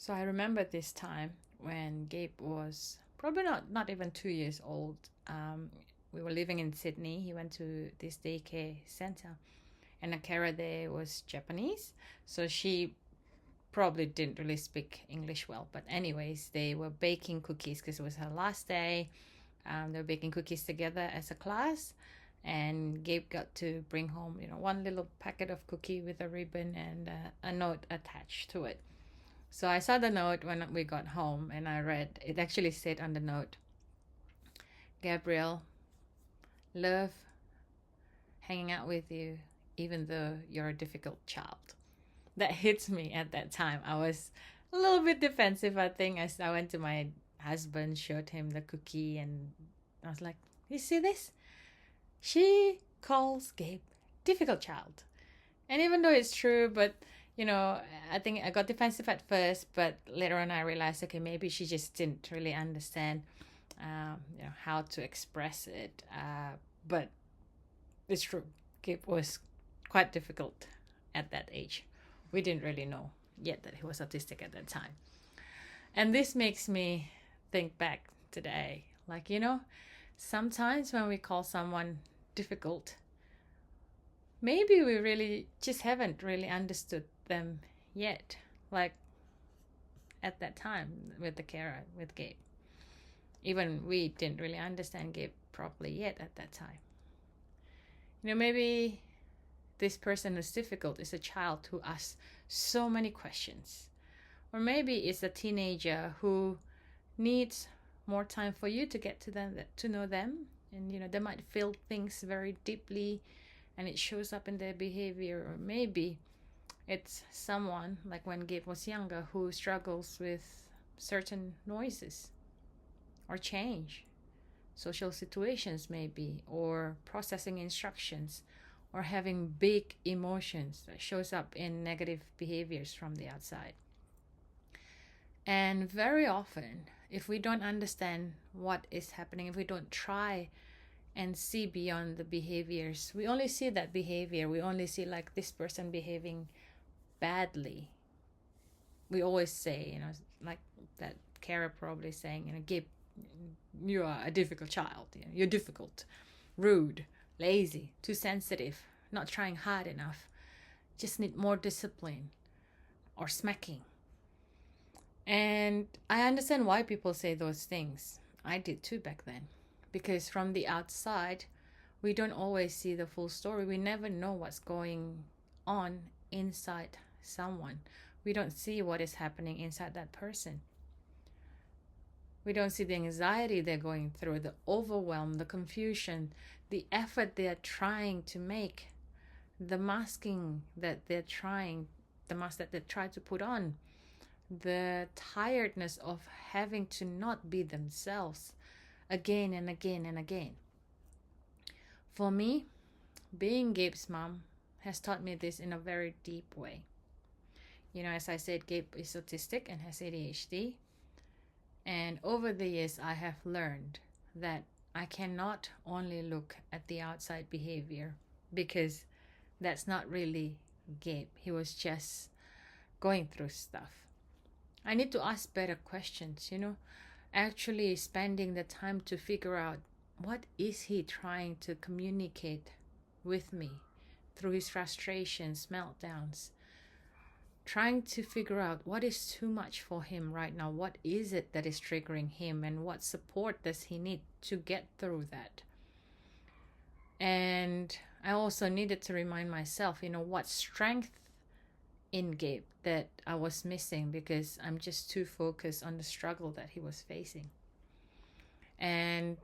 So I remember this time when Gabe was probably not even 2 years old. We were living in Sydney. He went to this daycare center, and the carer there was Japanese, so she probably didn't really speak English well. But anyways, they were baking cookies because it was her last day. They were baking cookies together as a class, and Gabe got to bring home, one little packet of cookie with a ribbon and a note attached to it. So I saw the note when we got home, and I read. It actually said on the note, "Gabriel, love hanging out with you, even though you're a difficult child." That hits me at that time. I was a little bit defensive, I think, as I went to my husband, showed him the cookie, and I was like, "You see this? She calls Gabe difficult child." And even though it's true, but I think I got defensive at first, but later on I realized, okay, maybe she just didn't really understand, how to express it. But it's true. Gabe was quite difficult at that age. We didn't really know yet that he was autistic at that time. And this makes me think back today. Like, sometimes when we call someone difficult, maybe we really just haven't really understood them yet. Like at that time with the carer, with Gabe. Even we didn't really understand Gabe properly yet at that time. Maybe this person who's difficult is a child who asks so many questions. Or maybe it's a teenager who needs more time for you to get to know them. And they might feel things very deeply, and it shows up in their behavior. Or maybe it's someone, like when Gabe was younger, who struggles with certain noises or change, social situations maybe, or processing instructions, or having big emotions that shows up in negative behaviors from the outside. And very often, if we don't understand what is happening, if we don't try and see beyond the behaviors, we only see that behavior. We only see like this person behaving badly. We always say, like that carer probably saying, Gabe, you are a difficult child. You're difficult, rude, lazy, too sensitive, not trying hard enough, just need more discipline, or smacking. And I understand why people say those things. I did too back then. Because from the outside, we don't always see the full story. We never know what's going on inside someone. We don't see what is happening inside that person. We don't see the anxiety they're going through, the overwhelm, the confusion, the effort they're trying to make, the masking that they're trying, the mask that they try to put on, the tiredness of having to not be themselves again and again and again. For me, being Gabe's mom has taught me this in a very deep way. As I said, Gabe is autistic and has ADHD. And over the years, I have learned that I cannot only look at the outside behavior, because that's not really Gabe. He was just going through stuff. I need to ask better questions, actually spending the time to figure out what is he trying to communicate with me through his frustrations, meltdowns. Trying to figure out what is too much for him right now. What is it that is triggering him, and what support does he need to get through that? And I also needed to remind myself, what strength in Gabe that I was missing, because I'm just too focused on the struggle that he was facing. And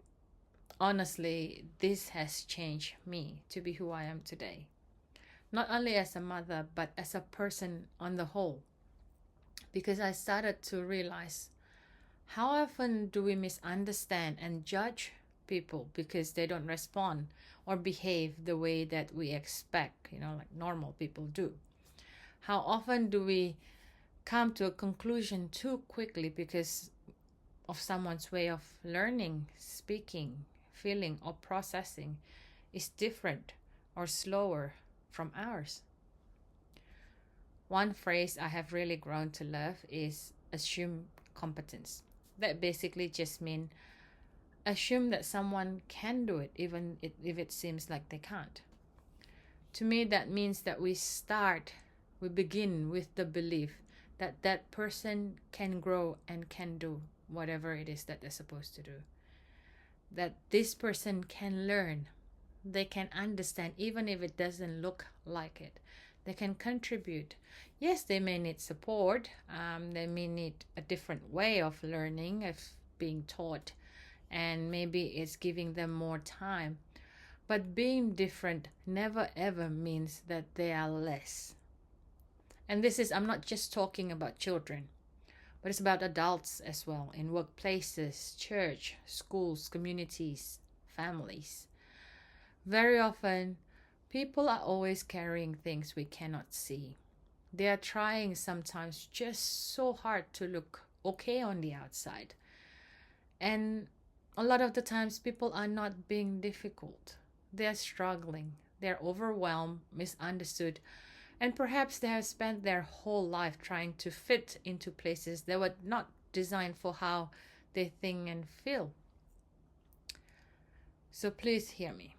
honestly, this has changed me to be who I am today. Not only as a mother, but as a person on the whole. Because I started to realize, how often do we misunderstand and judge people because they don't respond or behave the way that we expect, like normal people do? How often do we come to a conclusion too quickly because of someone's way of learning, speaking, feeling, or processing is different or slower from ours? One phrase I have really grown to love is assume competence. That basically just mean assume that someone can do it even if it seems like they can't. To me, that means that we begin with the belief that that person can grow and can do whatever it is that they're supposed to do. That this person can learn, they can understand, even if it doesn't look like it. They can contribute. Yes, they may need support. They may need a different way of learning, of being taught, and maybe it's giving them more time. But being different never ever means that they are less. And I'm not just talking about children, but it's about adults as well, in workplaces, church, schools, communities, families. Very often, people are always carrying things we cannot see. They are trying sometimes just so hard to look okay on the outside. And a lot of the times, people are not being difficult. They are struggling. They're overwhelmed, misunderstood, and perhaps they have spent their whole life trying to fit into places that were not designed for how they think and feel. So please hear me.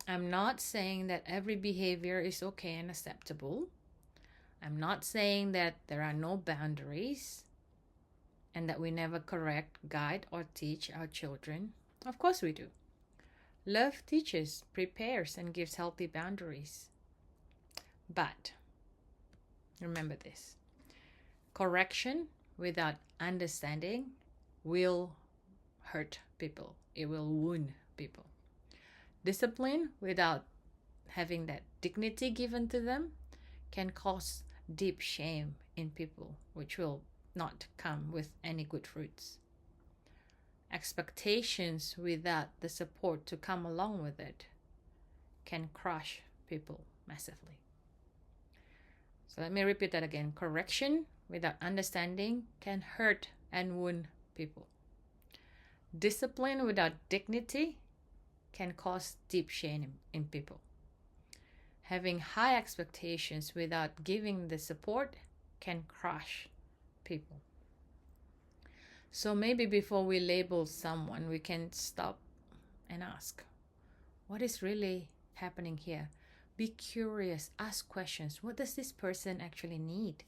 I'm not saying that every behavior is okay and acceptable. I'm not saying that there are no boundaries and that we never correct, guide, or teach our children. Of course we do. Love teaches, prepares, and gives healthy boundaries. But remember this: correction without understanding will hurt people. It will wound people. Discipline without having that dignity given to them can cause deep shame in people, which will not come with any good fruits. Expectations without the support to come along with it can crush people massively. So let me repeat that again. Correction without understanding can hurt and wound people. Discipline without dignity can cause deep shame in people. Having high expectations without giving the support can crush people. So maybe before we label someone, we can stop and ask, what is really happening here? Be curious, ask questions. What does this person actually need?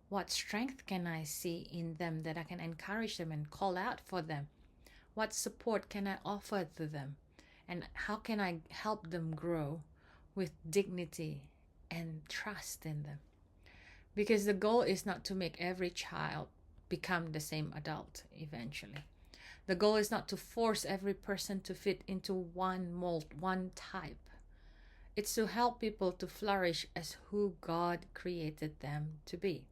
What strength can I see in them that I can encourage them and call out for them? What support can I offer to them? And how can I help them grow with dignity and trust in them? Because the goal is not to make every child become the same adult eventually. The goal is not to force every person to fit into one mold, one type. It's to help people to flourish as who God created them to be.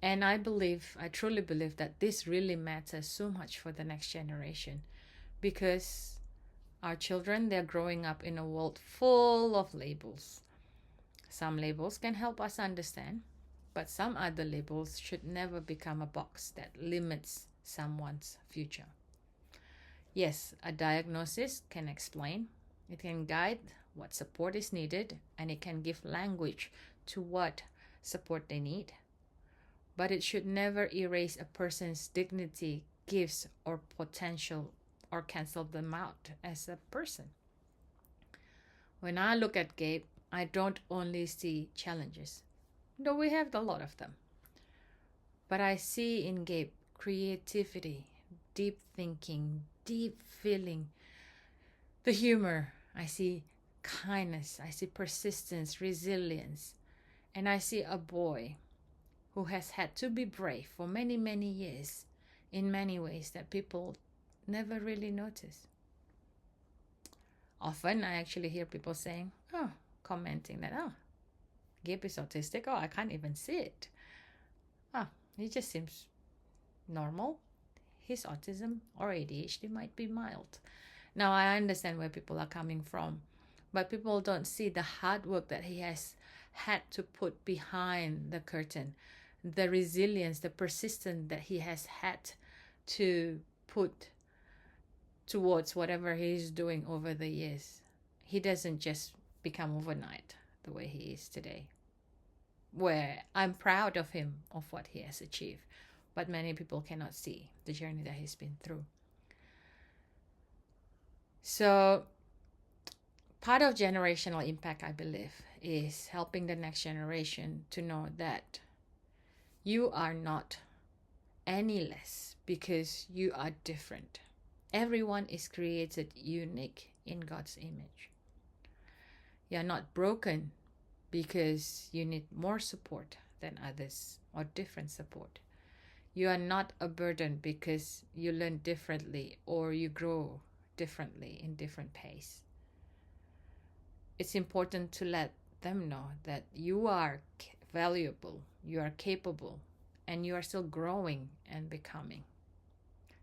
And I truly believe that this really matters so much for the next generation, because our children, they're growing up in a world full of labels. Some labels can help us understand, but some other labels should never become a box that limits someone's future. Yes, a diagnosis can explain, it can guide what support is needed, and it can give language to what support they need. But it should never erase a person's dignity, gifts, or potential, or cancel them out as a person. When I look at Gabe, I don't only see challenges, though we have a lot of them. But I see in Gabe creativity, deep thinking, deep feeling, the humor. I see kindness, I see persistence, resilience, and I see a boy who has had to be brave for many, many years in many ways that people never really notice. Often I actually hear people saying, commenting that, Gabe is autistic. I can't even see it. He just seems normal. His autism or ADHD might be mild. Now, I understand where people are coming from, but people don't see the hard work that he has had to put behind the curtain, the resilience, the persistence that he has had to put towards whatever he's doing over the years. He doesn't just become overnight the way he is today. where I'm proud of him, of what he has achieved. But many people cannot see the journey that he's been through. So part of generational impact, I believe, is helping the next generation to know that you are not any less because you are different. Everyone is created unique in God's image. You are not broken because you need more support than others or different support. You are not a burden because you learn differently or you grow differently in different pace. It's important to let them know that you are valuable, you are capable, and you are still growing and becoming.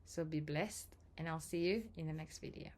So be blessed, and I'll see you in the next video.